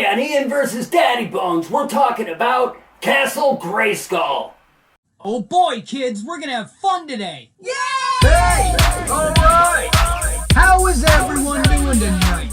Today on Ian vs. Daddybones, we're talking about Castle Grayskull. Oh boy, kids, we're gonna have fun today! Yay! Hey! Alright! How is everyone doing tonight?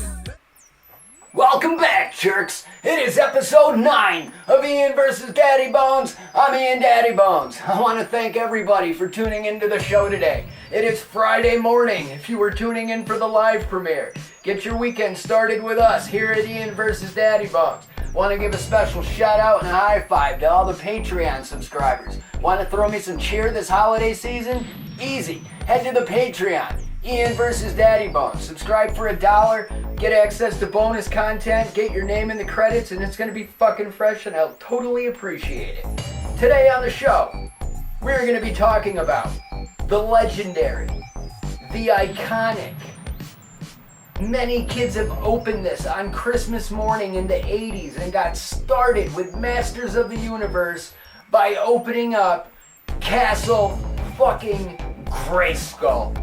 Welcome back, jerks! It is episode 9 of Ian vs. Daddybones. I'm Ian Daddybones. I want to thank everybody for tuning into the show today. It is Friday morning if you were tuning in for the live premiere. Get your weekend started with us here at Ian vs. Daddybones. Want to give a special shout out and a high five to all the Patreon subscribers. Want to throw me some cheer this holiday season? Easy. Head to the Patreon. Ian vs. Daddybones. Subscribe for $1, get access to bonus content, get your name in the credits, and it's going to be fucking fresh, and I'll totally appreciate it. Today on the show, we're going to be talking about the legendary, the iconic. Many kids have opened this on Christmas morning in the 80s and got started with Masters of the Universe by opening up Castle fucking Grayskull.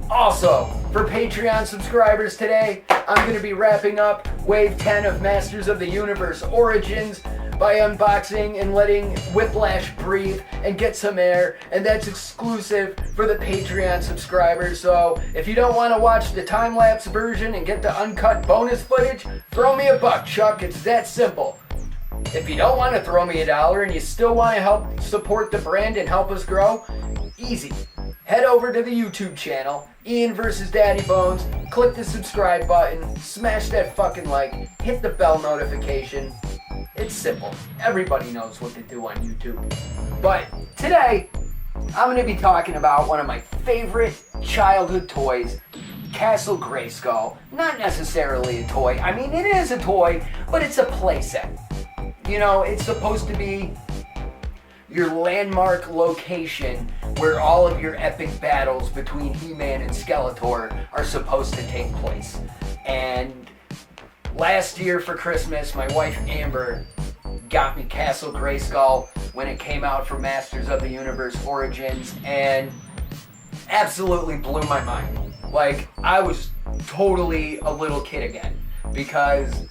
Also, for Patreon subscribers today, I'm going to be wrapping up Wave 10 of Masters of the Universe Origins by unboxing and letting Whiplash breathe and get some air, and that's exclusive for the Patreon subscribers. So if you don't want to watch the time-lapse version and get the uncut bonus footage, throw me a buck, Chuck. It's that simple. If you don't want to throw me $1 and you still want to help support the brand and help us grow, easy. Head over to the YouTube channel, Ian vs. Daddybones, click the subscribe button, smash that fucking like, hit the bell notification. It's simple. Everybody knows what to do on YouTube. But today, I'm going to be talking about one of my favorite childhood toys, Castle Grayskull. Not necessarily a toy. I mean, it is a toy, but it's a playset. You know, it's supposed to be your landmark location where all of your epic battles between He-Man and Skeletor are supposed to take place. And last year for Christmas, my wife Amber got me Castle Grayskull when it came out for Masters of the Universe Origins, and absolutely blew my mind. Like, I was totally a little kid again, because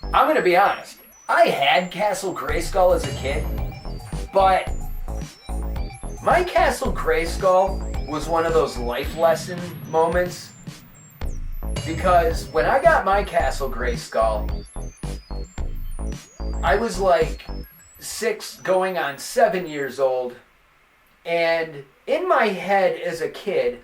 I'm gonna be honest, I had Castle Grayskull as a kid, but my Castle Grayskull was one of those life lesson moments, because when I got my Castle Grayskull, I was like 6 going on 7 years old, and in my head as a kid,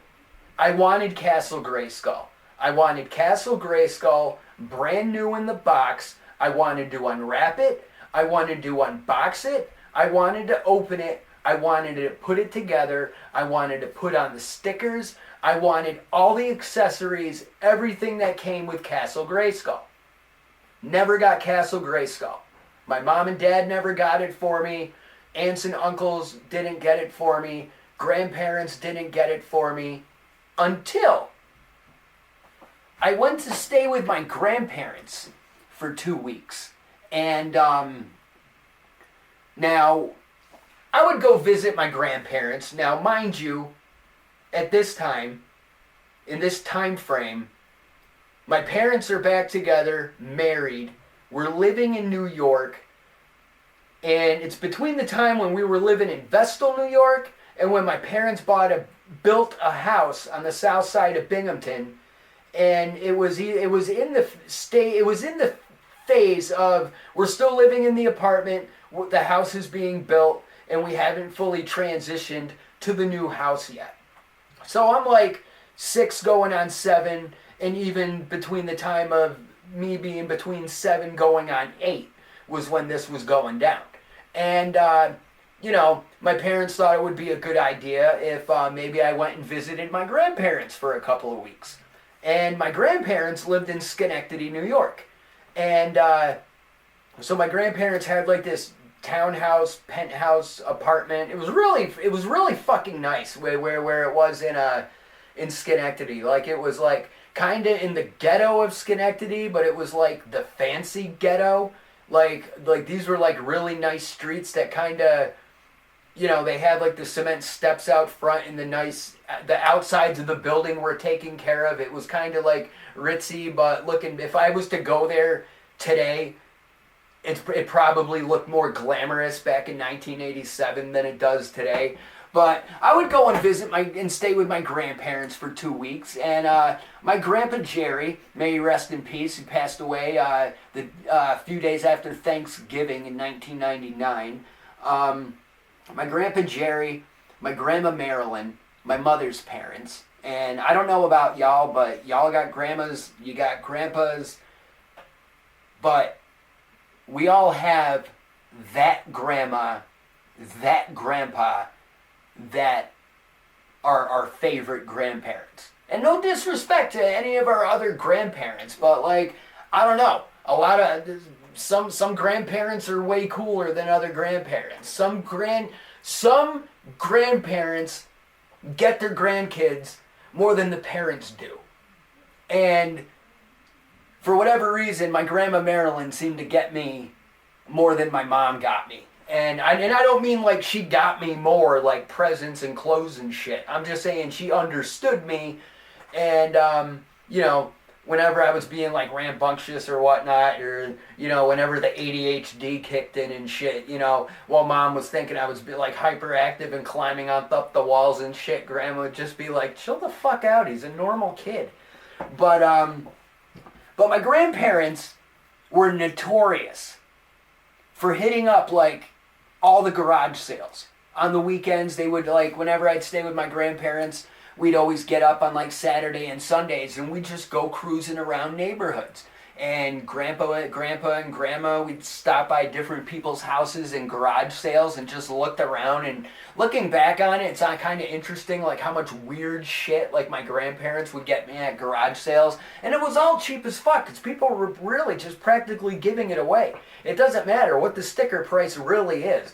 I wanted Castle Grayskull. I wanted Castle Grayskull brand new in the box. I wanted to unwrap it. I wanted to unbox it. I wanted to open it. I wanted to put it together. I wanted to put on the stickers. I wanted all the accessories, everything that came with Castle Grayskull. Never got Castle Grayskull. My mom and dad never got it for me. Aunts and uncles didn't get it for me. Grandparents didn't get it for me. Until I went to stay with my grandparents for 2 weeks. And now, I would go visit my grandparents. Now, mind you, at this time, in this time frame, my parents are back together, married. We're living in New York. And it's between the time when we were living in Vestal, New York, and when my parents built a house on the south side of Binghamton. And it was in the phase of, we're still living in the apartment, the house is being built, and we haven't fully transitioned to the new house yet. So I'm like 6 going on 7, and even between the time of me being between 7 going on 8 was when this was going down. And, you know, my parents thought it would be a good idea if maybe I went and visited my grandparents for a couple of weeks. And my grandparents lived in Schenectady, New York. And so my grandparents had like this townhouse, penthouse apartment. It was really fucking nice where it was in Schenectady. Like, it was like kind of in the ghetto of Schenectady, but it was like the fancy ghetto. Like these were like really nice streets that kind of, you know, they had like the cement steps out front, and the outsides of the building were taken care of. It was kind of like ritzy, but if I was to go there today, it probably looked more glamorous back in 1987 than it does today. But I would go and and stay with my grandparents for 2 weeks. And my grandpa Jerry, may he rest in peace, he passed away a few days after Thanksgiving in 1999. My grandpa Jerry, my grandma Marilyn, my mother's parents. And I don't know about y'all, but y'all got grandmas, you got grandpas, but we all have that grandma, that grandpa, that are our favorite grandparents. And no disrespect to any of our other grandparents, but like, I don't know, some grandparents are way cooler than other grandparents. Some grandparents get their grandkids more than the parents do. And for whatever reason, my grandma Marilyn seemed to get me more than my mom got me. And I don't mean like she got me more like presents and clothes and shit. I'm just saying she understood me. And, whenever I was being like rambunctious or whatnot, or, whenever the ADHD kicked in and shit, while mom was thinking I was like hyperactive and climbing up the walls and shit, grandma would just be like, chill the fuck out, he's a normal kid. But my grandparents were notorious for hitting up like all the garage sales. On the weekends, they would like, whenever I'd stay with my grandparents, we'd always get up on like Saturday and Sundays and we'd just go cruising around neighborhoods. And grandpa and grandma, we'd stop by different people's houses and garage sales and just looked around. And looking back on it, it's kind of interesting like how much weird shit like my grandparents would get me at garage sales. And it was all cheap as fuck because people were really just practically giving it away. It doesn't matter what the sticker price really is.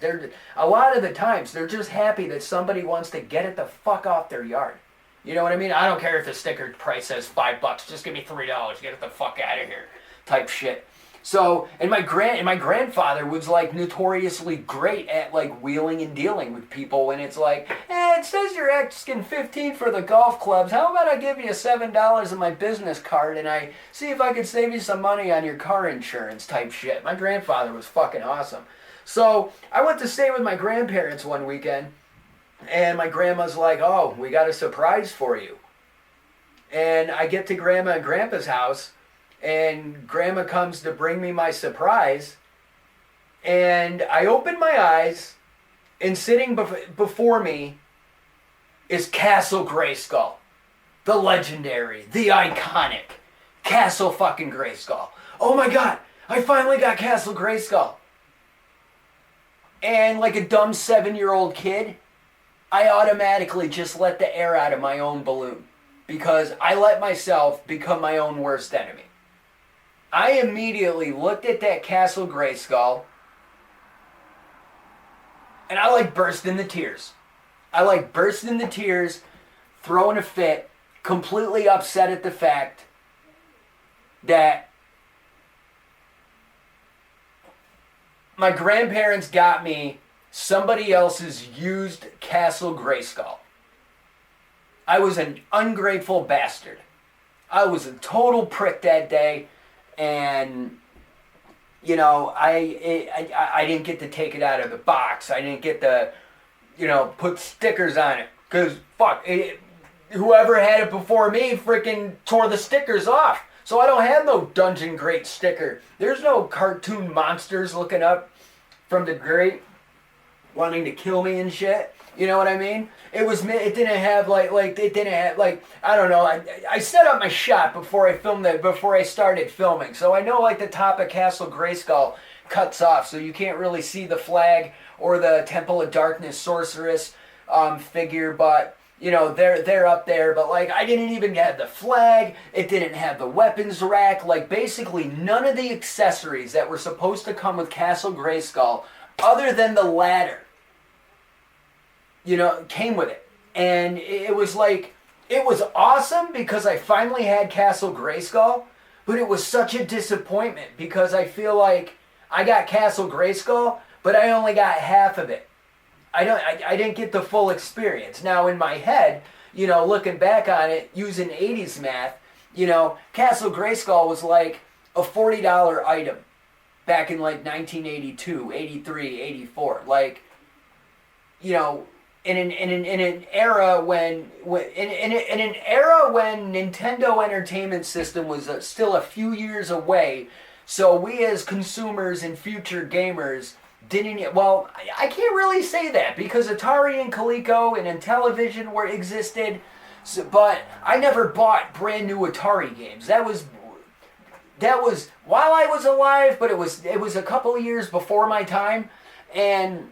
A lot of the times they're just happy that somebody wants to get it the fuck off their yard. You know what I mean? I don't care if the sticker price says $5. Just give me $3. Get it the fuck out of here, type shit. So, and my grandfather was like notoriously great at like wheeling and dealing with people when it's like, it says you're asking $15 for the golf clubs. How about I give you $7 on my business card and I see if I could save you some money on your car insurance, type shit. My grandfather was fucking awesome. So I went to stay with my grandparents one weekend. And my grandma's like, oh, we got a surprise for you. And I get to Grandma and Grandpa's house, and Grandma comes to bring me my surprise. And I open my eyes, and sitting before me is Castle Grayskull. The legendary, the iconic Castle fucking Grayskull. Oh my god, I finally got Castle Grayskull. And like a dumb 7-year-old kid, I automatically just let the air out of my own balloon because I let myself become my own worst enemy. I immediately looked at that Castle Grayskull and I like burst into tears. Throwing a fit, completely upset at the fact that my grandparents got me somebody else's used Castle Grayskull. I was an ungrateful bastard. I was a total prick that day, and I didn't get to take it out of the box. I didn't get to, put stickers on it, because whoever had it before me freaking tore the stickers off. So I don't have no Dungeon Great sticker. There's no cartoon monsters looking up from the grate wanting to kill me and shit. You know what I mean? It didn't have I don't know. I set up my shot before I started filming. So I know like the top of Castle Grayskull cuts off, so you can't really see the flag or the Temple of Darkness sorceress figure, but they're up there. But like I didn't even have the flag. It didn't have the weapons rack. Like basically none of the accessories that were supposed to come with Castle Grayskull, other than the ladder, came with it. And it was awesome because I finally had Castle Grayskull, but it was such a disappointment because I feel like I got Castle Grayskull, but I only got half of it. I didn't get the full experience. Now in my head, looking back on it, using 80s math, Castle Grayskull was like a $40 item back in like 1982, 83, 84. Like, you know, in an era when Nintendo Entertainment System was still a few years away, so we as consumers and future gamers didn't. Well, I can't really say that because Atari and Coleco and Intellivision existed, but I never bought brand new Atari games. That was while I was alive, but it was a couple of years before my time, and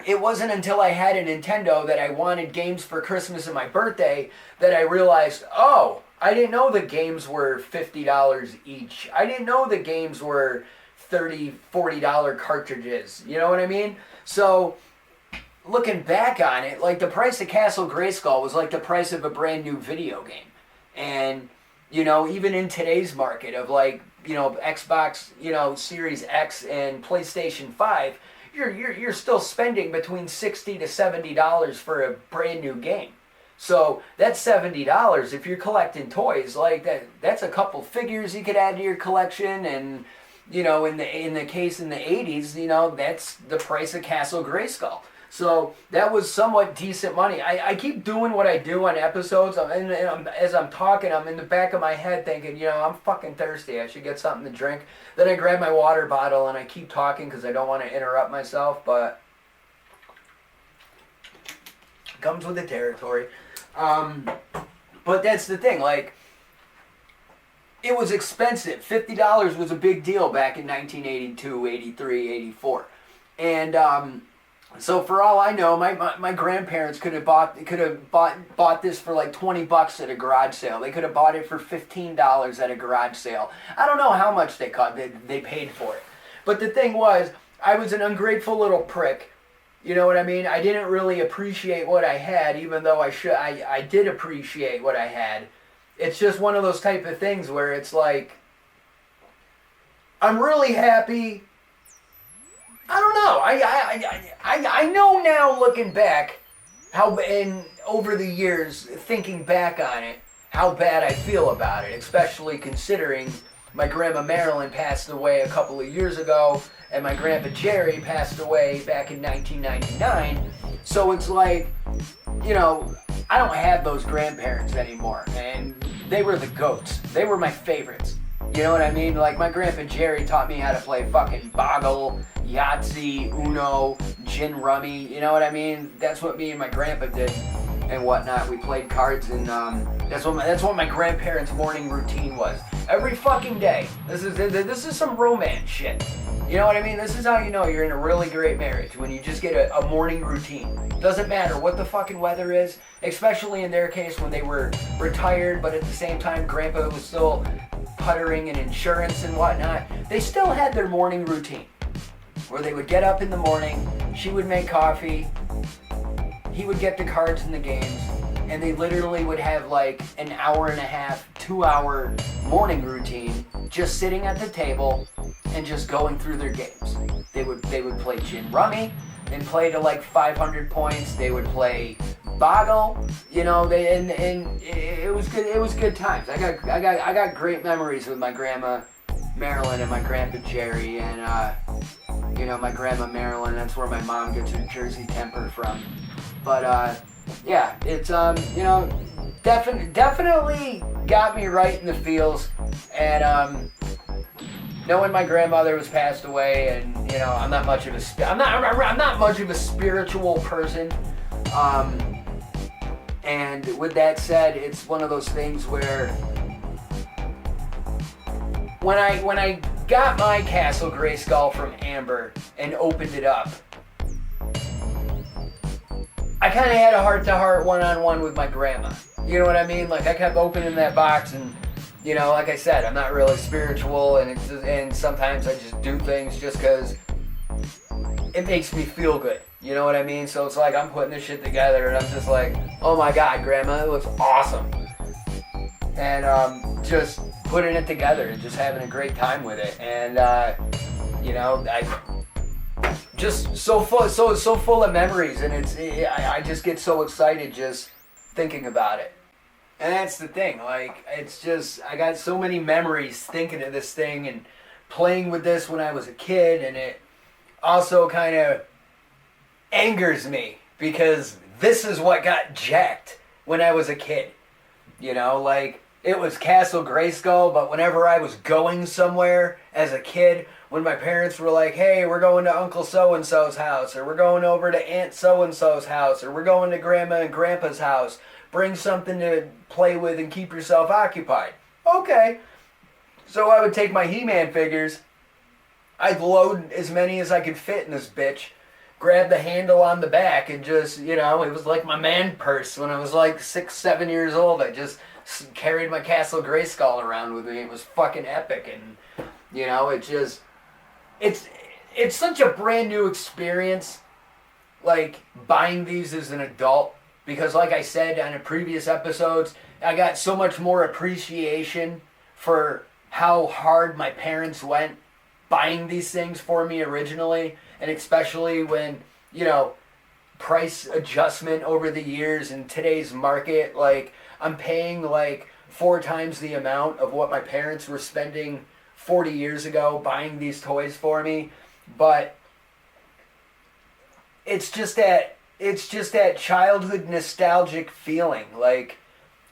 it wasn't until I had a Nintendo that I wanted games for Christmas and my birthday that I realized, oh, I didn't know the games were $50 each. I didn't know the games were $30, $40 cartridges. You know what I mean? So, looking back on it, like the price of Castle Grayskull was like the price of a brand new video game. And, you know, even in today's market of like, you know, Xbox, you know, Series X and PlayStation 5, you're still spending between $60 to $70 for a brand new game. So that's $70 if you're collecting toys. Like that's a couple figures you could add to your collection, and you know, in the case in the 80s, you know, that's the price of Castle Grayskull. So that was somewhat decent money. I keep doing what I do on episodes, and as I'm talking, I'm in the back of my head thinking, you know, I'm fucking thirsty. I should get something to drink. Then I grab my water bottle and I keep talking because I don't want to interrupt myself, but it comes with the territory. But that's the thing, like, it was expensive. $50 was a big deal back in 1982, 83, 84. And, so for all I know, my grandparents could have bought this for like $20 at a garage sale. They could have bought it for $15 at a garage sale. I don't know how much they paid for it. But the thing was, I was an ungrateful little prick. You know what I mean? I didn't really appreciate what I had, even though I did appreciate what I had. It's just one of those type of things where it's like, I'm really happy. I don't know. I know now, looking back, how, and over the years, thinking back on it, how bad I feel about it, especially considering my grandma Marilyn passed away a couple of years ago, and my grandpa Jerry passed away back in 1999. So it's like, you know, I don't have those grandparents anymore, and they were the goats. They were my favorites. You know what I mean? Like, my grandpa Jerry taught me how to play fucking Boggle, Yahtzee, Uno, Gin Rummy. You know what I mean? That's what me and my grandpa did and whatnot. We played cards, and that's what my grandparents' morning routine was. Every fucking day. This is some romance shit. You know what I mean? This is how you know you're in a really great marriage, when you just get a morning routine. Doesn't matter what the fucking weather is, especially in their case when they were retired, but at the same time Grandpa was still puttering and insurance and whatnot. They still had their morning routine where they would get up in the morning, she would make coffee, he would get the cards and the games, and they literally would have like an hour and a half, 2 hour morning routine just sitting at the table and just going through their games. They would play Gin Rummy and play to like 500 points. They would play Boggle, you know, and it was good. It was good times. I got great memories with my grandma Marilyn and my grandpa Jerry, and you know, my grandma Marilyn. That's where my mom gets her Jersey temper from. But yeah, it's you know, definitely got me right in the feels, and knowing my grandmother was passed away, and you know, I'm not much of a spiritual person. And with that said, it's one of those things where when I got my Castle Grayskull from Amber and opened it up, I kind of had a heart-to-heart, one-on-one with my grandma. You know what I mean? Like, I kept opening that box, and you know, like I said, I'm not really spiritual, and sometimes I just do things just because it makes me feel good. You know what I mean? So it's like I'm putting this shit together, and I'm just like, oh my God, Grandma, it looks awesome. And just putting it together and just having a great time with it. And you know, I just so full of memories, and I just get so excited just thinking about it. And that's the thing. Like, it's just, I got so many memories thinking of this thing and playing with this when I was a kid, and it also kind of angers me because this is what got jacked when I was a kid. You know, like, it was Castle Grayskull, but whenever I was going somewhere as a kid, when my parents were like, hey, we're going to Uncle So-and-so's house, or we're going over to Aunt So-and-so's house, or we're going to Grandma and Grandpa's house, bring something to play with and keep yourself occupied. Okay. So I would take my He-Man figures, I'd load as many as I could fit in this bitch, grab the handle on the back, and just, you know, it was like my man purse when I was like 6, 7 years old. I just carried my Castle Grayskull around with me. It was fucking epic, and, you know, it just, it's such a brand new experience, like, buying these as an adult, because like I said on the previous episodes, I got so much more appreciation for how hard my parents went buying these things for me originally, and especially when, you know, price adjustment over the years in today's market, like, I'm paying like 4 times the amount of what my parents were spending 40 years ago buying these toys for me, but it's just that childhood nostalgic feeling, like,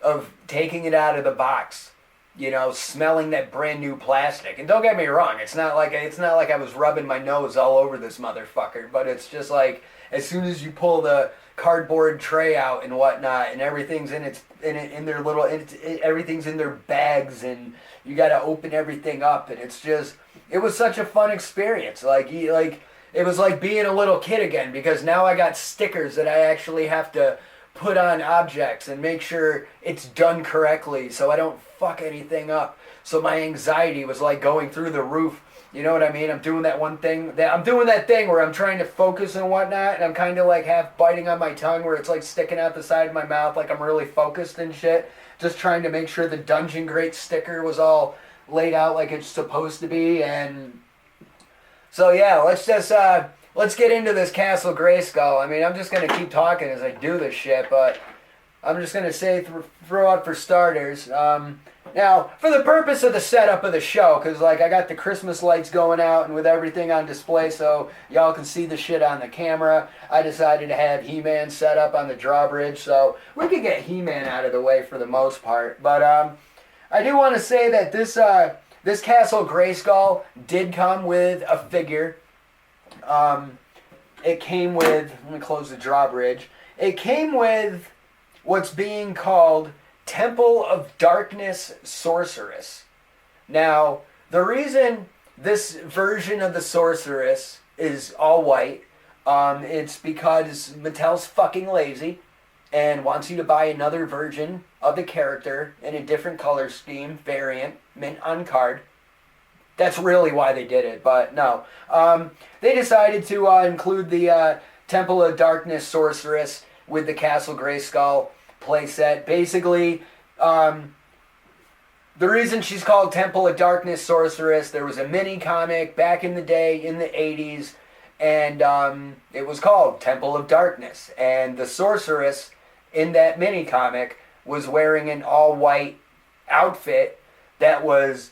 of taking it out of the box, you know, smelling that brand new plastic. And don't get me wrong, it's not like I was rubbing my nose all over this motherfucker, but it's just like, as soon as you pull the cardboard tray out and whatnot, and everything's everything's in their bags, and you got to open everything up, and it was such a fun experience. Like it was like being a little kid again, because now I got stickers that I actually have to put on objects and make sure it's done correctly so I don't fuck anything up. So my anxiety was like going through the roof. You know what I mean? I'm doing that thing where I'm trying to focus and whatnot, and I'm kind of like half biting on my tongue where it's like sticking out the side of my mouth like I'm really focused and shit. Just trying to make sure the Dungeon Great sticker was all laid out like it's supposed to be. And so yeah, let's get into this Castle Grayskull. I mean, I'm just going to keep talking as I do this shit, but I'm just going to say, throw out for starters. Now, for the purpose of the setup of the show, because, like, I got the Christmas lights going out and with everything on display so y'all can see the shit on the camera, I decided to have He-Man set up on the drawbridge so we could get He-Man out of the way for the most part. But I do want to say that this Castle Grayskull did come with a figure. It came with, let me close the drawbridge, it came with what's being called Temple of Darkness Sorceress. Now, the reason this version of the Sorceress is all white, it's because Mattel's fucking lazy and wants you to buy another version of the character in a different color scheme, variant, mint on card. That's really why they did it, but no. They decided to include the Temple of Darkness Sorceress with the Castle Grayskull playset. Basically, the reason she's called Temple of Darkness Sorceress, there was a mini comic back in the day in the 80s, and it was called Temple of Darkness. And the sorceress in that mini comic was wearing an all-white outfit that was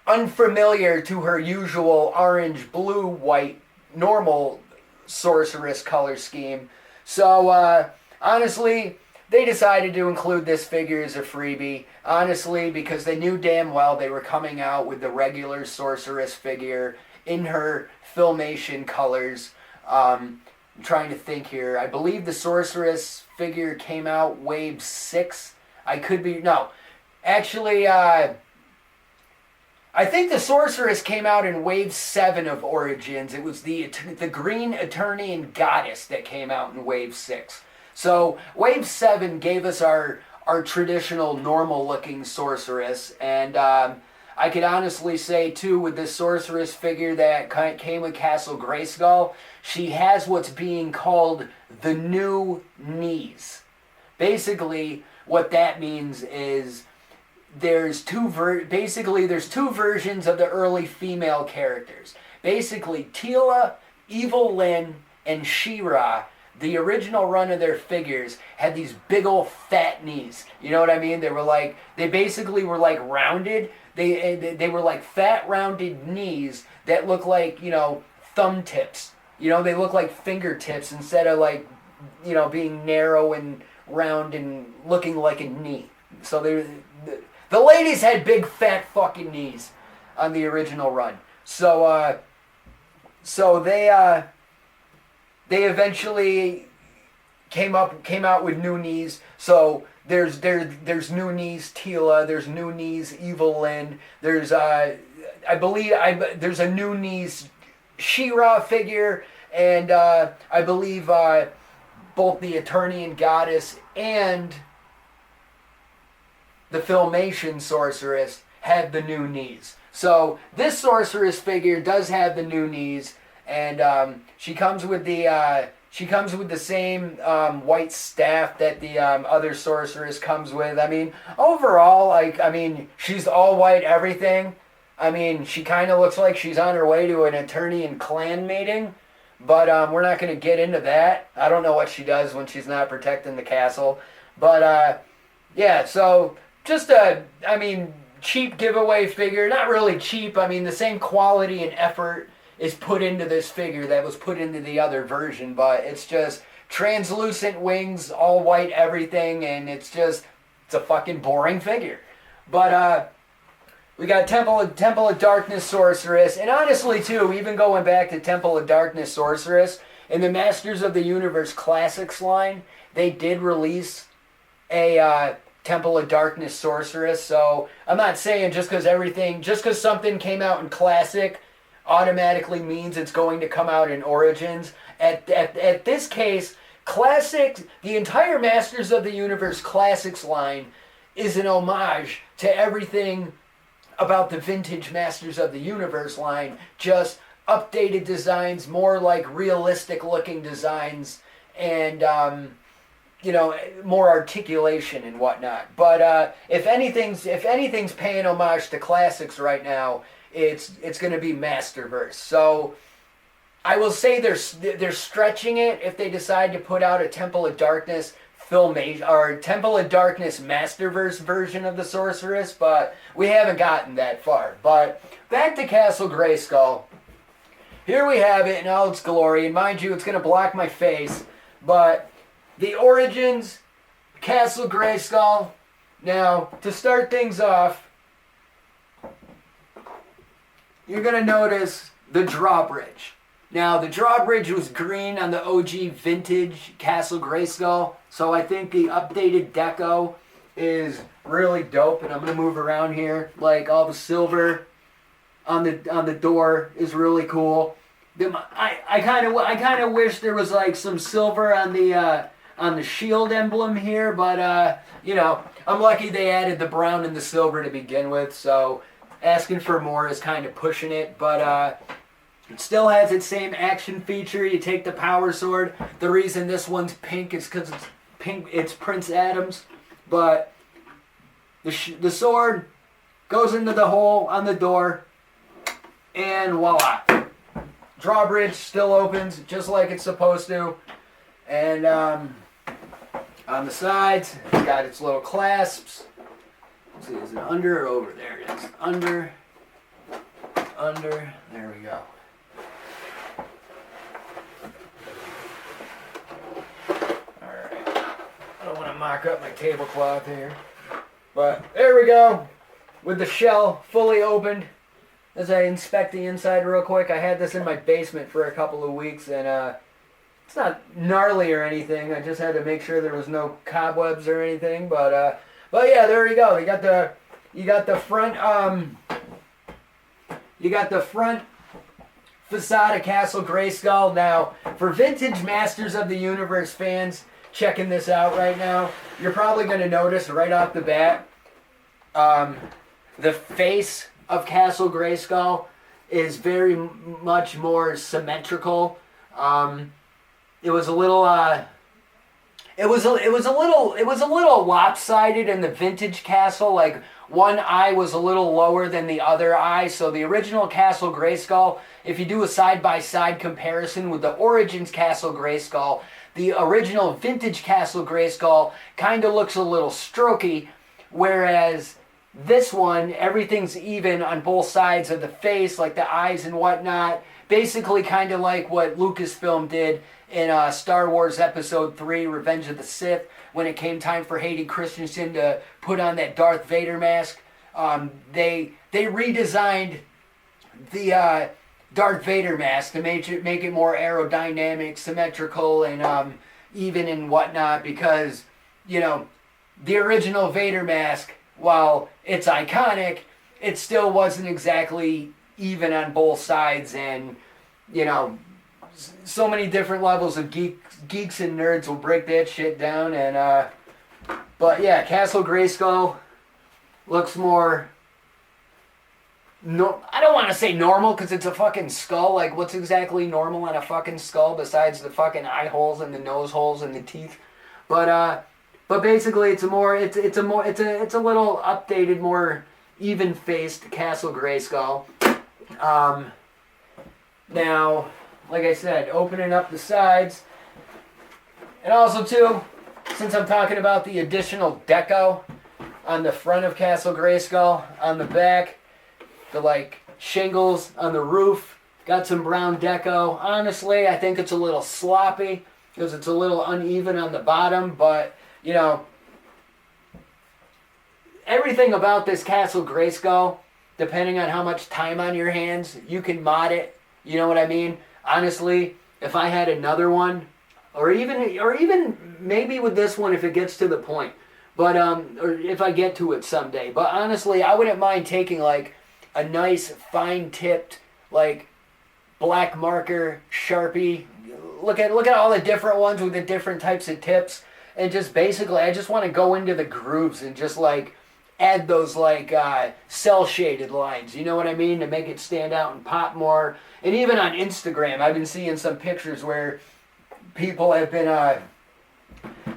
unfamiliar to her usual orange, blue, white, normal sorceress color scheme. So, honestly, they decided to include this figure as a freebie, honestly, because they knew damn well they were coming out with the regular sorceress figure in her Filmation colors. I'm trying to think here. I believe the sorceress figure came out wave 6. I could be... No. Actually, I think the sorceress came out in wave 7 of Origins. It was the Green Attorney and Goddess that came out in wave 6. So wave 7 gave us our traditional normal-looking sorceress, and I could honestly say, too, with this sorceress figure that came with Castle Grayskull, she has what's being called the new knees. Basically, what that means is there's two versions of the early female characters. Basically, Teela, Evil Lyn, and She-Ra. the original run of their figures had these big old fat knees. You know what I mean? They basically were like rounded. They were like fat rounded knees that look like, thumb tips. They look like fingertips instead of like, being narrow and round and looking like a knee. So the ladies had big fat fucking knees on the original run. So they eventually came out with new knees. So there's new knees Tila, there's new knees Evil Lyn, there's there's a new knees She-Ra figure, and I believe both the Eternian Goddess and the Filmation Sorceress had the new knees. So this Sorceress figure does have the new knees, and she comes with the same white staff that the other Sorceress comes with. I mean, overall, she's all white everything. I mean, she kind of looks like she's on her way to an Eternian clan meeting, but we're not going to get into that. I don't know what she does when she's not protecting the castle. But, yeah, so just cheap giveaway figure. Not really cheap. I mean, the same quality and effort is put into this figure that was put into the other version, but it's just translucent wings, all white everything, and it's a fucking boring figure. But, we got Temple of Darkness Sorceress, and honestly too, even going back to Temple of Darkness Sorceress, in the Masters of the Universe Classics line, they did release a Temple of Darkness Sorceress, so I'm not saying just because something came out in Classic automatically means it's going to come out in Origins. At this case, Classic, the entire Masters of the Universe Classics line is an homage to everything about the vintage Masters of the Universe line, just updated designs, more like realistic looking designs, and more articulation and whatnot. But if anything's paying homage to classics right now, it's going to be Masterverse. So I will say they're stretching it if they decide to put out a Temple of Darkness or Temple of Darkness Masterverse version of the Sorceress, but we haven't gotten that far. But back to Castle Grayskull. Here we have it in all its glory, and mind you, it's going to block my face, but the Origins Castle Grayskull. Now, to start things off, you're going to notice the drawbridge. Now, the drawbridge was green on the OG vintage Castle Grayskull, so I think the updated deco is really dope, and I'm going to move around here. Like, all the silver on the door is really cool. I kind of wish there was, like, some silver on the shield emblem here, but, I'm lucky they added the brown and the silver to begin with, so asking for more is kind of pushing it, but, it still has its same action feature. You take the power sword. The reason this one's pink is because it's pink. It's Prince Adam's. But the sword goes into the hole on the door. And voila. Drawbridge still opens just like it's supposed to. And on the sides, it's got its little clasps. Let's see, is it under or over? There it is. Under. There we go. Mock up my tablecloth here, but there we go, with the shell fully opened. As I inspect the inside real quick, I had this in my basement for a couple of weeks, and it's not gnarly or anything. I just had to make sure there was no cobwebs or anything, but yeah, there you go. You got the front facade of Castle Grayskull. Now, for vintage Masters of the Universe fans checking this out right now, you're probably going to notice right off the bat, the face of Castle Grayskull is very much more symmetrical. It was a little lopsided in the vintage castle. Like, one eye was a little lower than the other eye. So the original Castle Grayskull, if you do a side-by-side comparison with the Origins Castle Grayskull, the original vintage Castle Grayskull kind of looks a little strokey, whereas this one, everything's even on both sides of the face, like the eyes and whatnot. Basically kind of like what Lucasfilm did in Star Wars Episode 3, Revenge of the Sith, when it came time for Hayden Christensen to put on that Darth Vader mask. They redesigned the Darth Vader mask to make it more aerodynamic, symmetrical, and even and whatnot, because, you know, the original Vader mask, while it's iconic, it still wasn't exactly even on both sides, and, you know, so many different levels of geeks and nerds will break that shit down, and, but yeah, Castle Grayskull looks more, no, I don't want to say normal, because it's a fucking skull. Like, what's exactly normal on a fucking skull besides the fucking eye holes and the nose holes and the teeth? But basically, it's a little updated, more even-faced Castle Grayskull. Now, like I said, opening up the sides, and also too, since I'm talking about the additional deco on the front of Castle Grayskull, on the back, the like shingles on the roof, got some brown deco. Honestly, I think it's a little sloppy because it's a little uneven on the bottom, but you know, everything about this Castle Grayskull, depending on how much time on your hands, you can mod it. You know what I mean? Honestly, if I had another one, or even maybe with this one if it gets to the point, but or if I get to it someday. But honestly, I wouldn't mind taking like a nice fine-tipped, like black marker Sharpie. Look at all the different ones with the different types of tips, and just basically, I just want to go into the grooves and just like add those like cell-shaded lines. You know what I mean? To make it stand out and pop more. And even on Instagram, I've been seeing some pictures where people have been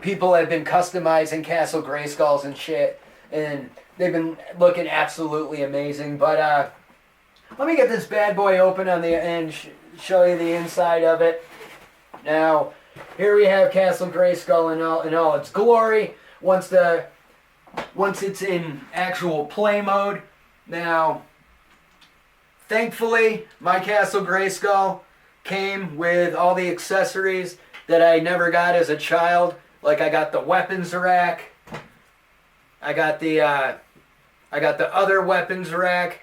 customizing Castle Grayskulls and shit, and they've been looking absolutely amazing. But let me get this bad boy open on the and show you the inside of it. Now, here we have Castle Grayskull in all its glory. Once it's in actual play mode. Now, thankfully, my Castle Grayskull came with all the accessories that I never got as a child. Like, I got the weapons rack. I got the other weapons rack.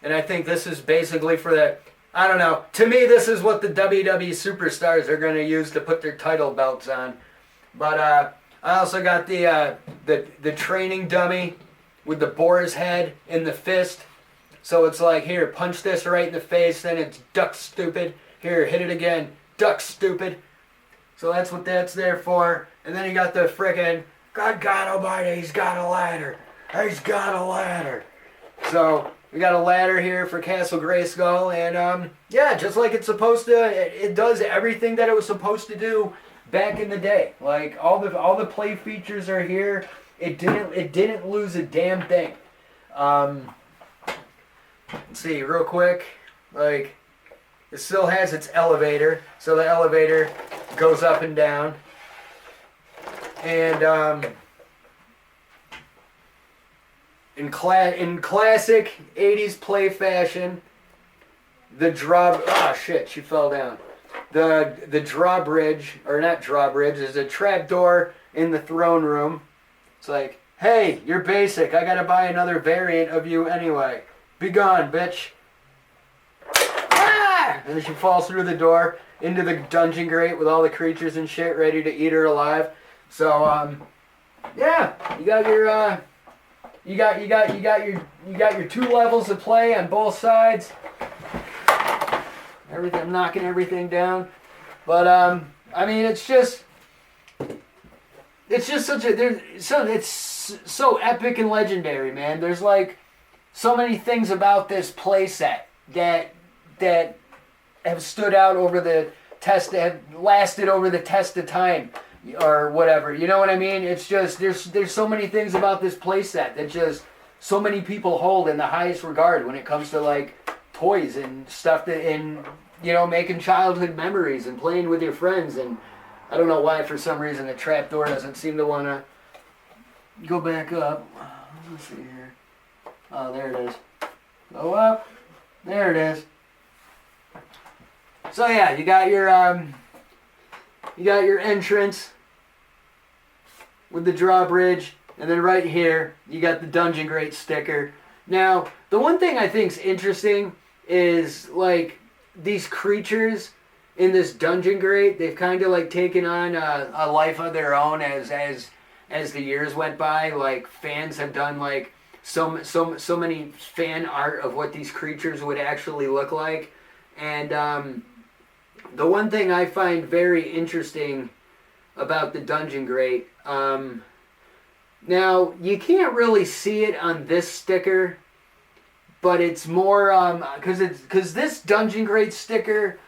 And I think this is basically for the, I don't know. To me, this is what the WWE superstars are going to use to put their title belts on. But I also got the training dummy with the boar's head in the fist. So it's like, here, punch this right in the face, then it's duck stupid. Here, hit it again, duck stupid. So that's what that's there for. And then you got the frickin', God almighty, he's got a ladder. He's got a ladder. So we got a ladder here for Castle Grayskull, and yeah, just like it's supposed to, it does everything that it was supposed to do back in the day. Like all the play features are here. It didn't lose a damn thing. Let's see real quick. Like, it still has its elevator, so the elevator goes up and down. And in classic 80s play fashion, oh shit, she fell down. The drawbridge, or not drawbridge, is a trapdoor in the throne room. It's like, hey, you're basic. I gotta buy another variant of you anyway. Be gone, bitch. Ah! And then she falls through the door into the dungeon grate with all the creatures and shit ready to eat her alive. So, yeah, you got your 2 levels of play on both sides. Everything, I'm knocking everything down. But I mean, it's just such a it's so epic and legendary, man. There's like so many things about this playset that have stood out over the test, have lasted over the test of time, or whatever. You know what I mean? It's just there's so many things about this playset that just so many people hold in the highest regard when it comes to like toys and stuff that, and you know, making childhood memories and playing with your friends. And I don't know why, for some reason, the trapdoor doesn't seem to want to go back up. Let's see here. Oh, there it is. Go up. There it is. So yeah, you got your entrance with the drawbridge, and then right here you got the Dungeon Grate sticker. Now, the one thing I think's interesting is like these creatures in this Dungeon Grate. They've kind of like taken on a life of their own as the years went by. Like fans have done like so many fan art of what these creatures would actually look like, and the one thing I find very interesting about the Dungeon Grate, now you can't really see it on this sticker, but it's more because this Dungeon Grate sticker,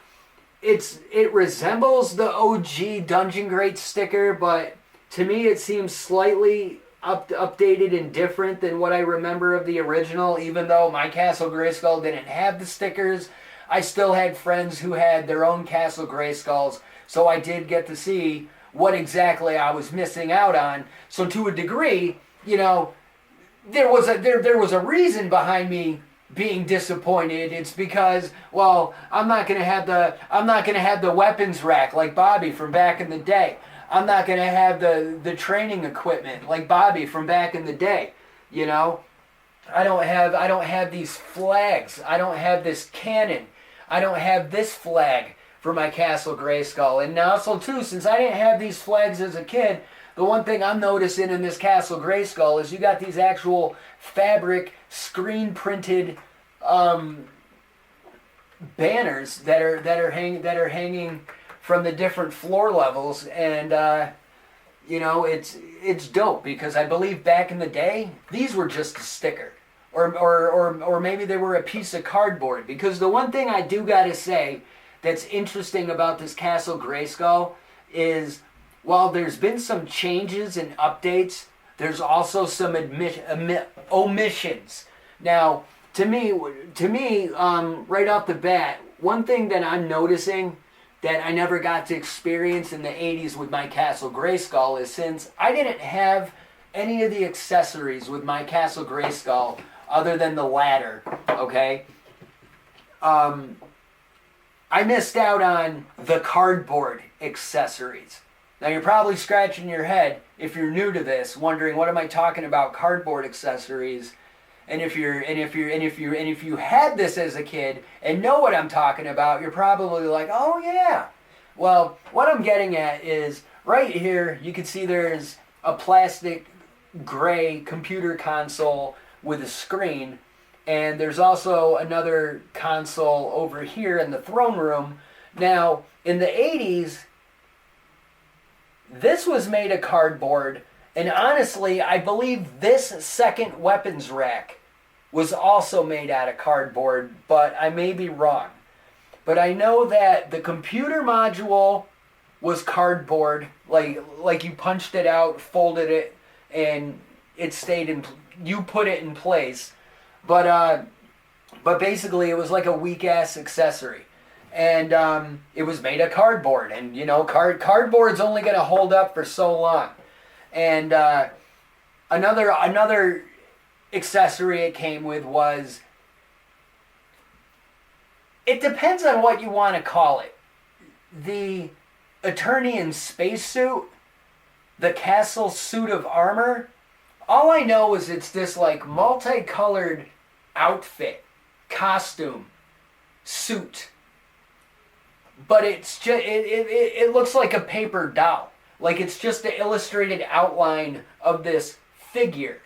it resembles the OG Dungeon Grate sticker, but to me it seems slightly updated and different than what I remember of the original. Even though my Castle Grayskull didn't have the stickers, I still had friends who had their own Castle Grayskulls, so I did get to see what exactly I was missing out on. So to a degree, you know, there was a reason behind me being disappointed. It's because, well, I'm not gonna have the weapons rack like Bobby from back in the day. I'm not gonna have the training equipment like Bobby from back in the day. You know, I don't have these flags. I don't have this cannon. I don't have this flag for my Castle Grayskull. And also too, since I didn't have these flags as a kid, the one thing I'm noticing in this Castle Grayskull is you got these actual fabric screen printed banners that are hanging from the different floor levels, and you know, it's dope because I believe back in the day these were just a sticker, or maybe they were a piece of cardboard. Because the one thing I do gotta say that's interesting about this Castle Grayskull is, while there's been some changes and updates, there's also some omissions. Now, to me, right off the bat, one thing that I'm noticing that I never got to experience in the 80s with my Castle Grayskull is, since I didn't have any of the accessories with my Castle Grayskull other than the ladder, okay? I missed out on the cardboard accessories. Now you're probably scratching your head if you're new to this, wondering what am I talking about cardboard accessories? And if you had this as a kid and know what I'm talking about, you're probably like, oh yeah. Well, what I'm getting at is right here you can see there's a plastic gray computer console with a screen. And there's also another console over here in the throne room. Now, in the 80s, this was made of cardboard. And honestly, I believe this second weapons rack was also made out of cardboard, but I may be wrong. But I know that the computer module was cardboard, like you punched it out, folded it, and it stayed in. You put it in place. But basically it was like a weak-ass accessory. And it was made of cardboard. And, you know, cardboard's only going to hold up for so long. And another accessory it came with was, it depends on what you want to call it. The Eternian spacesuit, the Castle suit of armor, all I know is it's this like multicolored outfit, costume, suit. But it's just it looks like a paper doll. Like it's just the illustrated outline of this figure.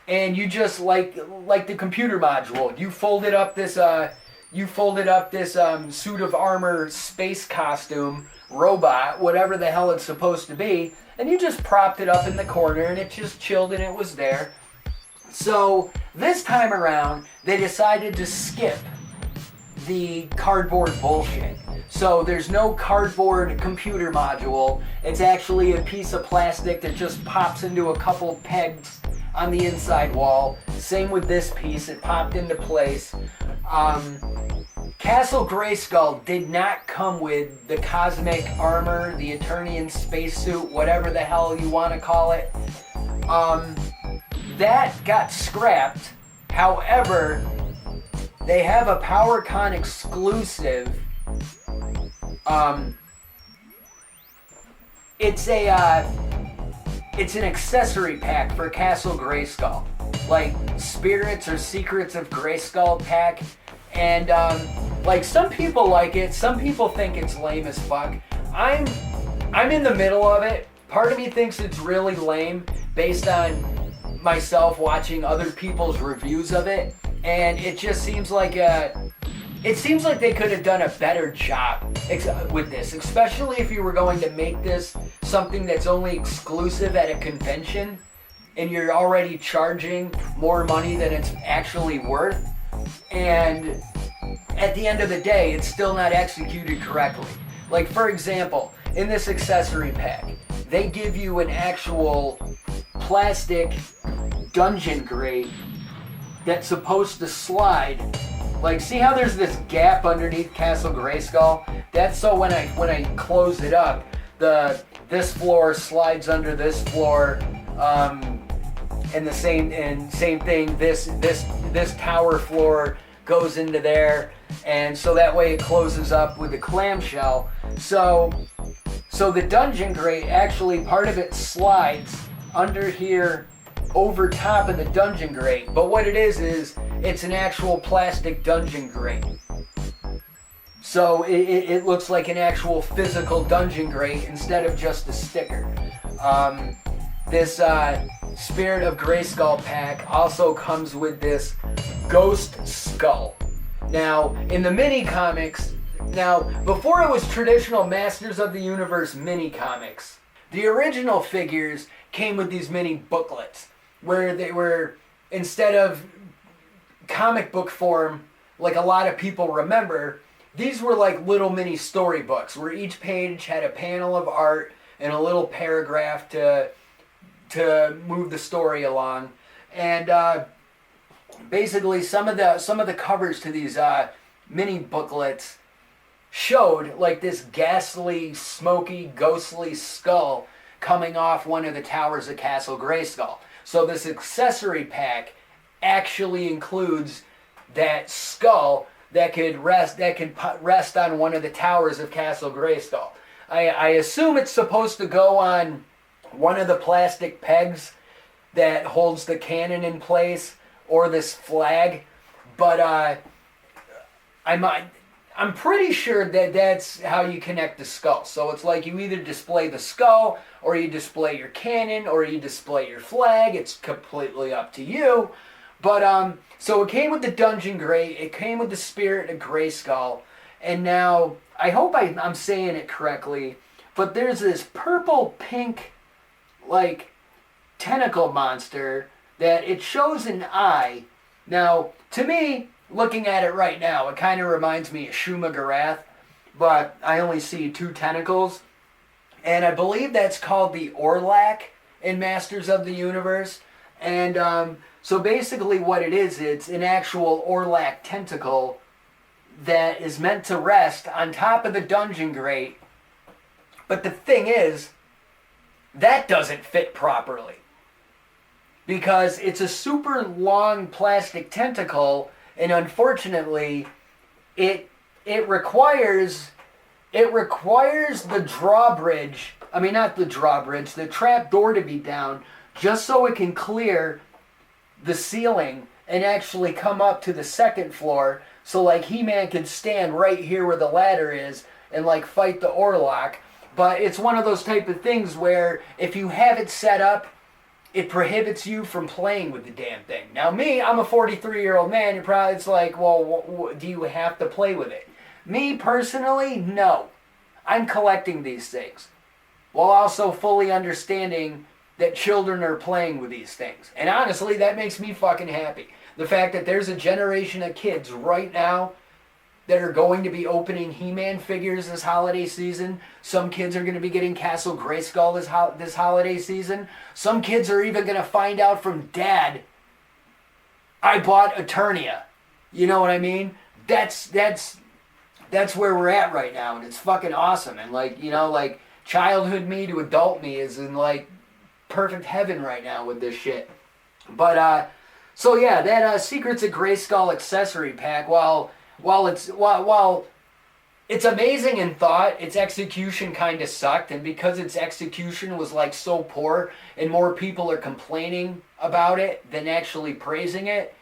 And you just like the computer module, you folded up this suit of armor, space costume, robot, whatever the hell it's supposed to be, and you just propped it up in the corner and it just chilled and it was there. So this time around, they decided to skip the cardboard bullshit. So there's no cardboard computer module. It's actually a piece of plastic that just pops into a couple pegs on the inside wall. Same with this piece, it popped into place. Castle Grayskull did not come with the cosmic armor, the Eternian spacesuit, whatever the hell you want to call it. That got scrapped. However, they have a PowerCon exclusive. It's an accessory pack for Castle Grayskull, like Spirits or Secrets of Grayskull pack, and like some people like it, some people think it's lame as fuck. I'm in the middle of it. Part of me thinks it's really lame based on myself watching other people's reviews of it, and it just seems like they could have done a better job with this, especially if you were going to make this something that's only exclusive at a convention and you're already charging more money than it's actually worth, and at the end of the day it's still not executed correctly. Like, for example, in this accessory pack they give you an actual plastic dungeon grate that's supposed to slide. Like, see how there's this gap underneath Castle Grayskull? That's so when I close it up, this floor slides under this floor, and the same thing. This tower floor goes into there, and so that way it closes up with the clamshell. So the dungeon grate, actually part of it slides under here over top of the dungeon grate, but what it is it's an actual plastic dungeon grate. So it looks like an actual physical dungeon grate instead of just a sticker. This Spirit of Grayskull pack also comes with this Ghost Skull. Now, in the mini comics, before it was traditional Masters of the Universe mini comics, the original figures came with these mini booklets where they were, instead of comic book form like a lot of people remember, these were like little mini storybooks where each page had a panel of art and a little paragraph to move the story along. And basically some of the covers to these mini booklets showed like this ghastly, smoky, ghostly skull coming off one of the towers of Castle Grayskull. So this accessory pack actually includes that skull that could rest on one of the towers of Castle Grayskull. I assume it's supposed to go on one of the plastic pegs that holds the cannon in place, or this flag, but I'm pretty sure that that's how you connect the skull. So it's like you either display the skull, or you display your cannon, or you display your flag. It's completely up to you. But so it came with the dungeon grate, it came with the Spirit of Grayskull, and now I hope I'm saying it correctly, but there's this purple pink like tentacle monster that it shows an eye. Now, to me, looking at it right now, it kind of reminds me of Shuma Gorath, but I only see two tentacles. And I believe that's called the Orlac in Masters of the Universe. And so basically what it is, it's an actual Orlac tentacle that is meant to rest on top of the dungeon grate. But the thing is, that doesn't fit properly, because it's a super long plastic tentacle, and unfortunately it requires the drawbridge, the trap door to be down, just so it can clear the ceiling and actually come up to the second floor, so like He-Man can stand right here where the ladder is and like fight the Orlac. But it's one of those type of things where if you have it set up, it prohibits you from playing with the damn thing. Now me, I'm a 43-year-old man. It's like, well, do you have to play with it? Me personally, no. I'm collecting these things, while also fully understanding that children are playing with these things. And honestly, that makes me fucking happy. The fact that there's a generation of kids right now that are going to be opening He-Man figures this holiday season. Some kids are going to be getting Castle Grayskull this holiday season. Some kids are even going to find out from Dad, I bought Eternia. You know what I mean? That's that's where we're at right now, and it's fucking awesome. And like, you know, like childhood me to adult me is in like perfect heaven right now with this shit. But so yeah, that Secrets of Grayskull accessory pack, while it's amazing in thought, its execution kind of sucked, and because its execution was like so poor and more people are complaining about it than actually praising it,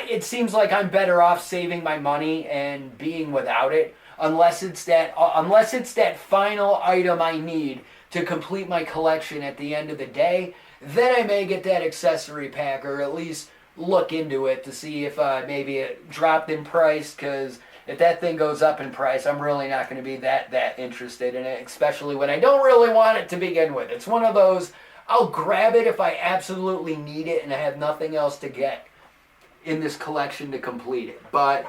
it seems like I'm better off saving my money and being without it, unless it's that final item I need to complete my collection at the end of the day. Then I may get that accessory pack, or at least look into it to see if maybe it dropped in price, because if that thing goes up in price, I'm really not going to be that interested in it, especially when I don't really want it to begin with. It's one of those, I'll grab it if I absolutely need it and I have nothing else to get in this collection to complete it. But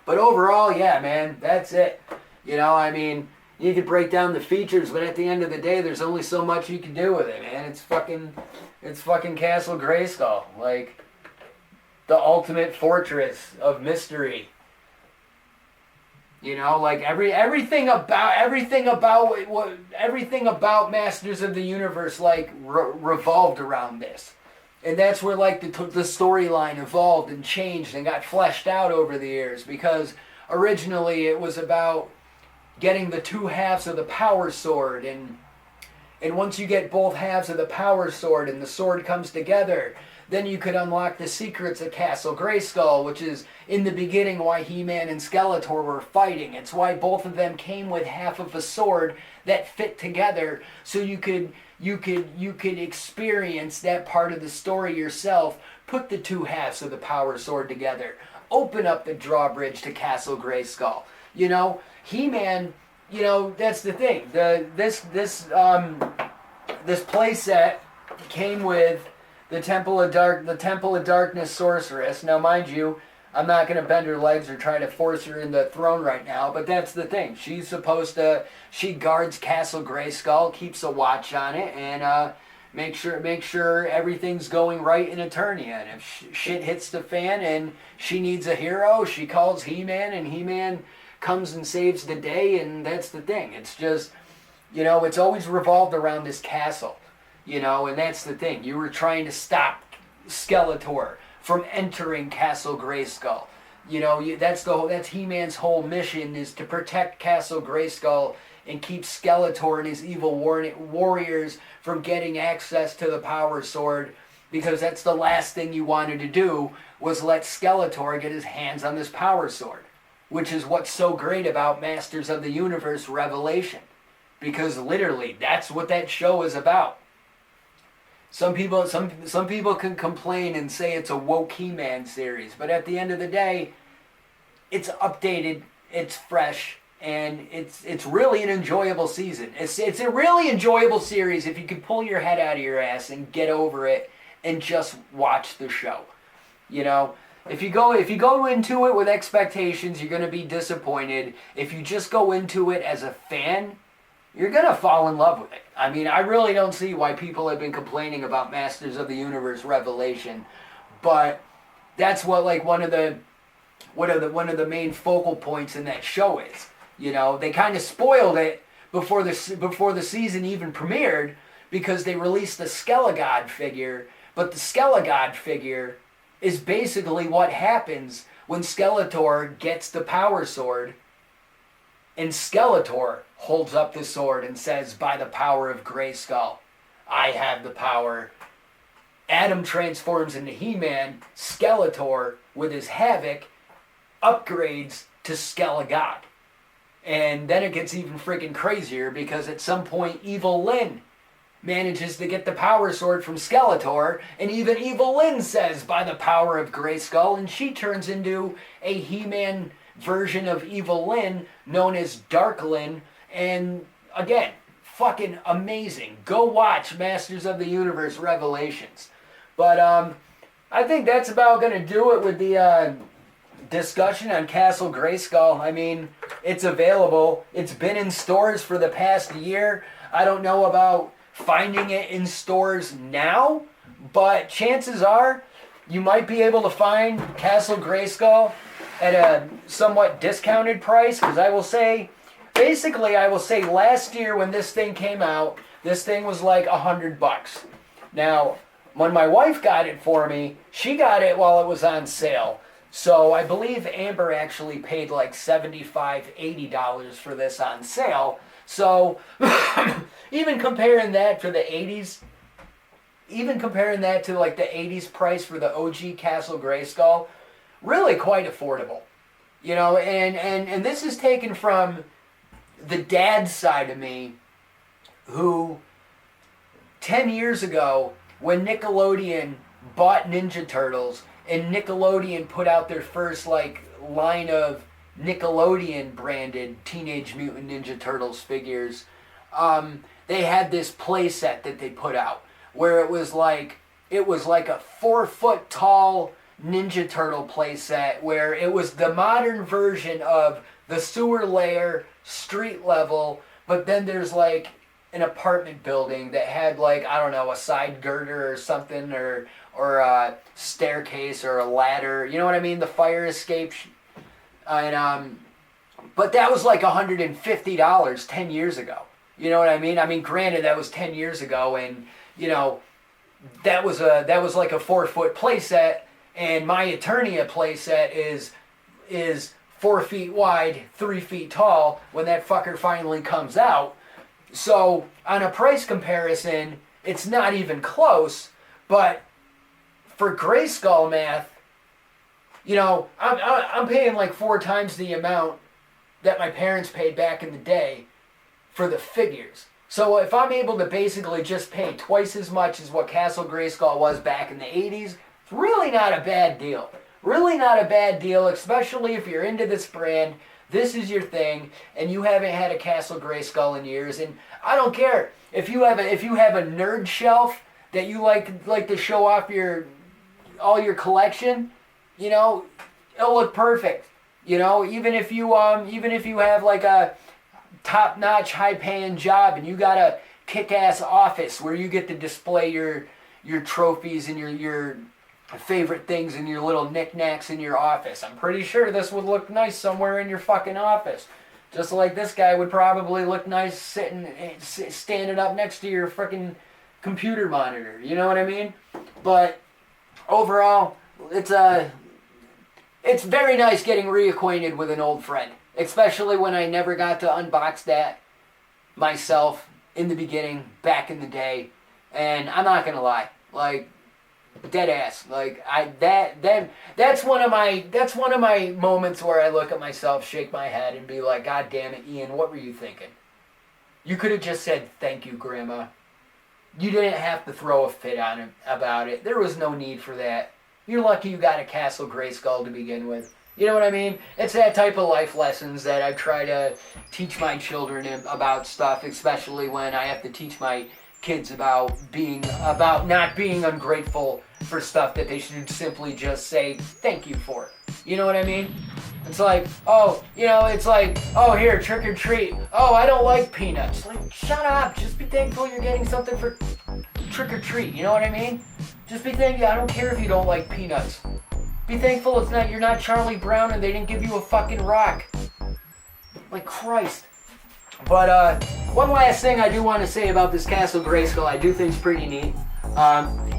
overall, yeah, man, that's it. You know, I mean, you could break down the features, but at the end of the day, there's only so much you can do with it, man. It's fucking Castle Grayskull, like the ultimate fortress of mystery. You know, like everything about Masters of the Universe like revolved around this, and that's where like the storyline evolved and changed and got fleshed out over the years. Because originally it was about getting the two halves of the power sword, and once you get both halves of the power sword and the sword comes together, then you could unlock the secrets of Castle Grayskull, which is in the beginning why He-Man and Skeletor were fighting. It's why both of them came with half of a sword that fit together, so you could experience that part of the story yourself. Put the two halves of the power sword together. Open up the drawbridge to Castle Grayskull. You know, He-Man, you know, that's the thing. This playset came with the Temple of Darkness Sorceress. Now, mind you, I'm not going to bend her legs or try to force her in the throne right now, but that's the thing. She's supposed to, she guards Castle Grayskull, keeps a watch on it, and make sure everything's going right in Eternia. And if shit hits the fan and she needs a hero, she calls He-Man, and He-Man comes and saves the day, and that's the thing. It's just, you know, it's always revolved around this castle. You know, and that's the thing. You were trying to stop Skeletor from entering Castle Grayskull. You know, that's He-Man's whole mission, is to protect Castle Grayskull and keep Skeletor and his evil warriors from getting access to the Power Sword, because that's the last thing you wanted to do, was let Skeletor get his hands on this Power Sword, which is what's so great about Masters of the Universe Revelation, because literally that's what that show is about. Some people can complain and say it's a woke He-Man series, but at the end of the day, it's updated, it's fresh, and it's really an enjoyable season. It's a really enjoyable series if you can pull your head out of your ass and get over it and just watch the show. You know, if you go into it with expectations, you're going to be disappointed. If you just go into it as a fan, you're going to fall in love with it. I mean, I really don't see why people have been complaining about Masters of the Universe Revelation, but that's what like one of the main focal points in that show is. You know, they kind of spoiled it before the season even premiered, because they released the Skelegod figure, but the Skelegod figure is basically what happens when Skeletor gets the Power Sword, and Skeletor holds up the sword and says, "By the power of Grayskull, I have the power." Adam transforms into He-Man. Skeletor, with his Havoc, upgrades to Skelegod. And then it gets even freaking crazier, because at some point Evil Lyn manages to get the Power Sword from Skeletor, and even Evil Lyn says, "By the power of Grayskull," and she turns into a He-Man version of Evil Lyn known as Dark Lyn. And again, fucking amazing. Go watch Masters of the Universe Revelations. But I think that's about going to do it with the discussion on Castle Grayskull. I mean, it's available. It's been in stores for the past year. I don't know about finding it in stores now, but chances are you might be able to find Castle Grayskull at a somewhat discounted price, because I will say last year when this thing came out, this thing was like $100. Now, when my wife got it for me, she got it while it was on sale. So I believe Amber actually paid like $75, $80 for this on sale. So even comparing that to the 80s, even comparing that to like the 80s price for the OG Castle Grayskull, really quite affordable. You know, and this is taken from the dad side of me, who 10 years ago, when Nickelodeon bought Ninja Turtles and Nickelodeon put out their first like line of Nickelodeon branded Teenage Mutant Ninja Turtles figures, they had this play set that they put out where it was like a 4-foot tall Ninja Turtle play set, where it was the modern version of the sewer layer, street level, but then there's like an apartment building that had like, I don't know, a side girder or something, or a staircase or a ladder, you know what I mean, the fire escape, and but that was like $150 10 years ago, you know what I mean? I mean, granted, that was 10 years ago, and you know, that was like a 4-foot play set, and my Eternia play set is 4 feet wide, 3 feet tall when that fucker finally comes out. So on a price comparison, it's not even close. But for Grayskull math, you know, I'm paying like 4 times the amount that my parents paid back in the day for the figures. So if I'm able to basically just pay twice as much as what Castle Grayskull was back in the 80s, it's really not a bad deal. Really not a bad deal, especially if you're into this brand. This is your thing, and you haven't had a Castle Grayskull in years. And I don't care if you have a nerd shelf that you like to show off all your collection. You know, it'll look perfect. You know, even if you have like a top-notch, high-paying job and you got a kick-ass office where you get to display your trophies and your favorite things and your little knickknacks in your office. I'm pretty sure this would look nice somewhere in your fucking office. Just like this guy would probably look nice standing up next to your freaking computer monitor. You know what I mean? But overall, it's very nice getting reacquainted with an old friend. Especially when I never got to unbox that myself in the beginning, back in the day. And I'm not gonna lie, like, dead ass. Like, that's one of my moments where I look at myself, shake my head, and be like, God damn it, Ian, what were you thinking? You could have just said, thank you, Grandma. You didn't have to throw a fit on him about it. There was no need for that. You're lucky you got a Castle Grayskull to begin with. You know what I mean? It's that type of life lessons that I try to teach my children about stuff, especially when I have to teach my kids about not being ungrateful for stuff that they should simply just say thank you for. You know what I mean? It's like, oh, here, trick or treat. Oh, I don't like peanuts. Like, shut up. Just be thankful you're getting something for trick or treat. You know what I mean? Just be thankful. I don't care if you don't like peanuts. Be thankful you're not Charlie Brown and they didn't give you a fucking rock. Like, Christ. But one last thing I do want to say about this Castle Grayskull, I do think is pretty neat.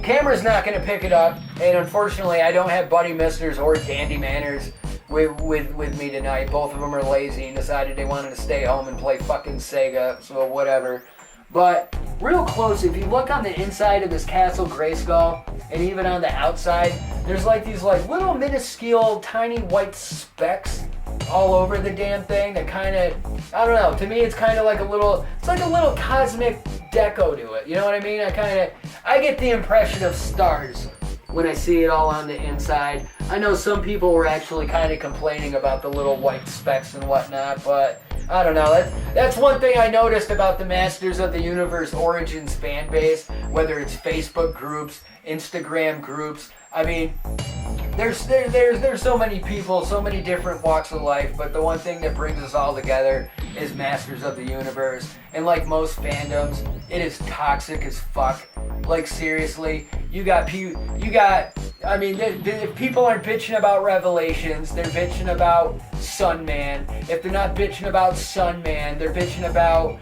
Camera's not going to pick it up, and unfortunately I don't have Buddy Misters or Dandy Manners with me tonight. Both of them are lazy and decided they wanted to stay home and play fucking Sega, so whatever. But real close, if you look on the inside of this Castle Grayskull, and even on the outside, there's like these like little minuscule tiny white specks all over the damn thing that kind of, I don't know, to me it's kind of like a little cosmic deco to it, you know what I mean? I get the impression of stars when I see it all on the inside. I know some people were actually kind of complaining about the little white specks and whatnot, but I don't know. That's one thing I noticed about the Masters of the Universe Origins fan base, whether it's Facebook groups, Instagram groups. I mean, there's so many people, so many different walks of life, but the one thing that brings us all together is Masters of the Universe. And like most fandoms, it is toxic as fuck. Like, seriously, you got I mean, if people aren't bitching about Revelations, they're bitching about Sunman. If they're not bitching about Sunman, they're bitching about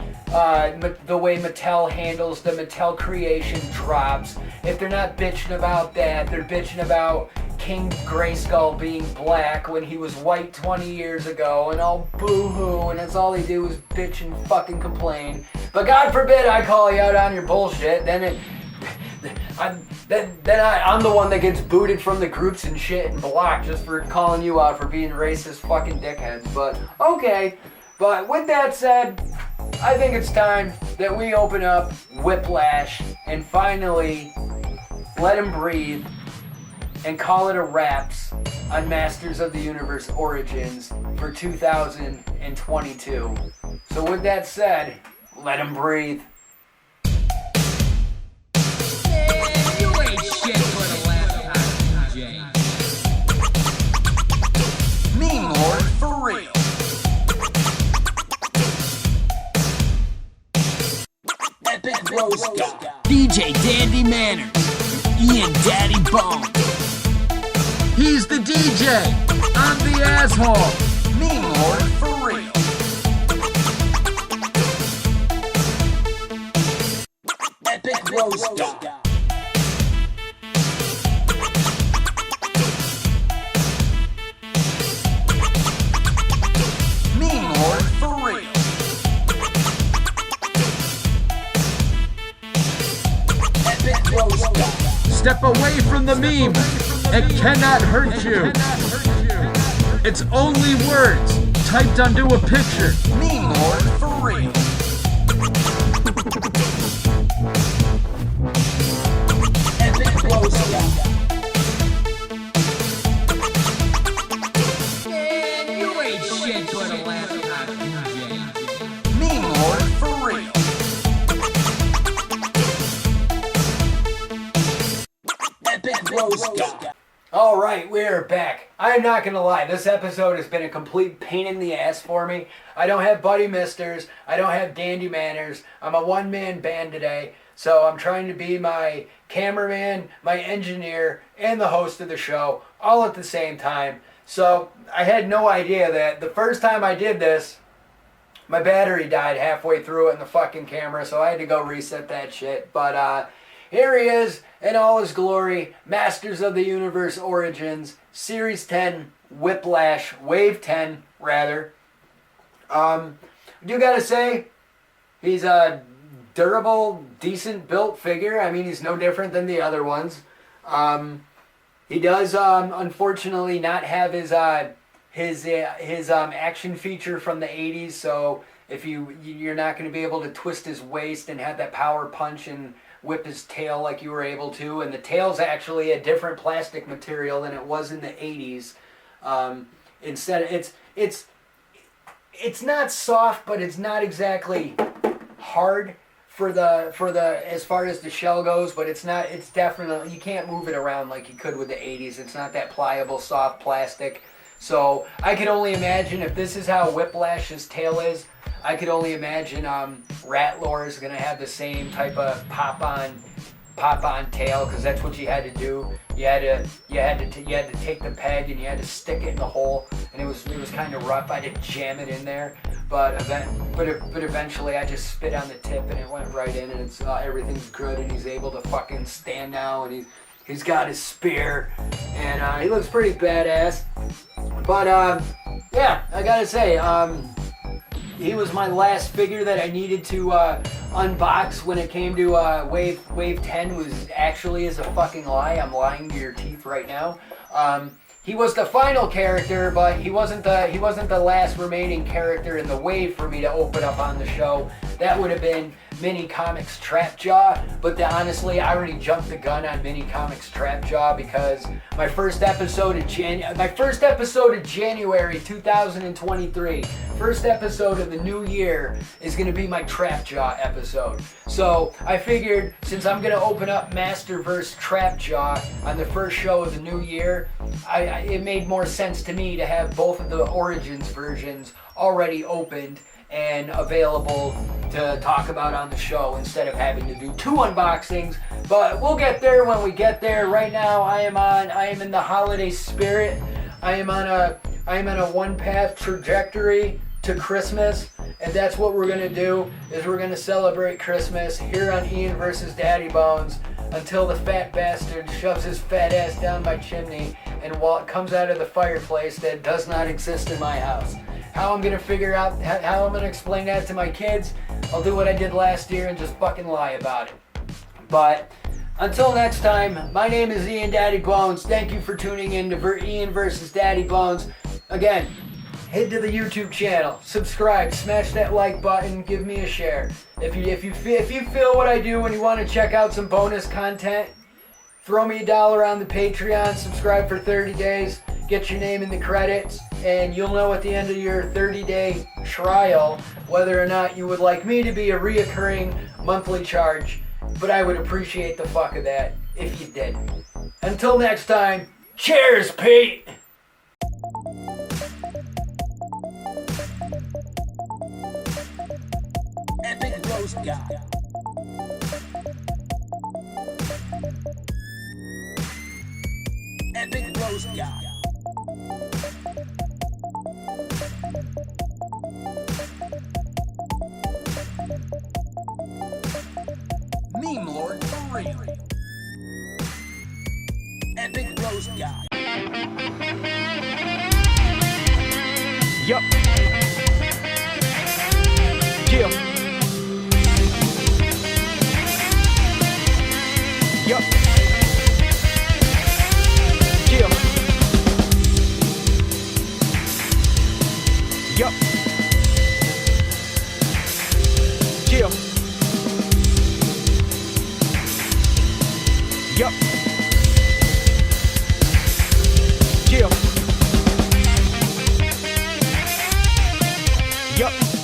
the way Mattel handles the Mattel Creation drops. If they're not bitching about that, they're bitching about King Grayskull being black when he was white 20 years ago, and all boo-hoo, and that's all they do is bitch and fucking complain. But God forbid I call you out on your bullshit, then I'm the one that gets booted from the groups and shit and blocked just for calling you out for being racist fucking dickheads. But okay. But with that said, I think it's time that we open up Whiplash and finally let him breathe and call it a wraps on Masters of the Universe Origins for 2022. So with that said, let him breathe. Meme Lord for real. Epic Grayskull. DJ Dandy Manners. Ian Daddybones. He's the DJ. I'm the asshole. Meme Lord for real. Epic Grayskull. Meme Lord for real. Epic Grayskull. Step away from the meme. It cannot hurt you. It's only words typed onto a picture. Meme Lord for real. Epic Grayskull. Man, you ain't shit but a laptop, DJ. Meme Lord for real. Epic Grayskull. Alright, we're back. I'm not gonna lie, this episode has been a complete pain in the ass for me. I don't have Buddy Misters, I don't have Dandy Manners, I'm a one-man band today, so I'm trying to be my cameraman, my engineer, and the host of the show, all at the same time. So, I had no idea that the first time I did this, my battery died halfway through it in the fucking camera, so I had to go reset that shit. But, here he is in all his glory, Masters of the Universe Origins, Series 10, Whiplash, Wave 10, rather. I do gotta say, he's a durable, decent built figure. I mean, he's no different than the other ones. He does, unfortunately, not have his action feature from the 80s, so if you're not going to be able to twist his waist and have that power punch and whip his tail like you were able to, and the tail's actually a different plastic material than it was in the 80s. Instead, it's not soft, but it's not exactly hard for the as far as the shell goes, but it's definitely, you can't move it around like you could with the 80s. It's not that pliable, soft plastic. So I could only imagine if this is how Whiplash's tail is, I could only imagine Ratlore is gonna have the same type of pop-on tail, because that's what you had to do. You had to take the peg and you had to stick it in the hole, and it was kind of rough. I had to jam it in there, but eventually I just spit on the tip and it went right in, and it's everything's good, and he's able to fucking stand now, and he's got his spear, and he looks pretty badass. But yeah, I gotta say, he was my last figure that I needed to unbox when it came to Wave 10. Was actually is a fucking lie. I'm lying to your teeth right now. He was the final character, but he wasn't the last remaining character in the wave for me to open up on the show. That would have been Mini Comics Trapjaw, but honestly, I already jumped the gun on Mini Comics Trapjaw because my first episode of January 2023, first episode of the new year is going to be my Trapjaw episode. So I figured, since I'm going to open up Masterverse Trapjaw on the first show of the new year, it made more sense to me to have both of the Origins versions already opened and available to talk about on the show instead of having to do 2 unboxings. But we'll get there when we get there. Right now I am in the holiday spirit. I am on a one-path trajectory to Christmas, and that's what we're gonna do, is we're gonna celebrate Christmas here on Ian vs. Daddybones until the fat bastard shoves his fat ass down my chimney and comes out of the fireplace that does not exist in my house. How I'm gonna figure out how I'm gonna explain that to my kids, I'll do what I did last year and just fucking lie about it. But until next time, my name is Ian Daddybones. Thank you for tuning in to Ian vs. Daddybones. Again, head to the YouTube channel, subscribe, smash that like button, give me a share. If you feel what I do and you want to check out some bonus content, throw me $1 on the Patreon, subscribe for 30 days, get your name in the credits, and you'll know at the end of your 30-day trial whether or not you would like me to be a reoccurring monthly charge. But I would appreciate the fuck of that if you did. Until next time, cheers, Pete! Epic roast guy. Epic roast guy. Meme Lord for real. Epic roast guy. Yup. Yeah. Yup. Yeah. Yup. Yeah. Yup. Yeah. Yup.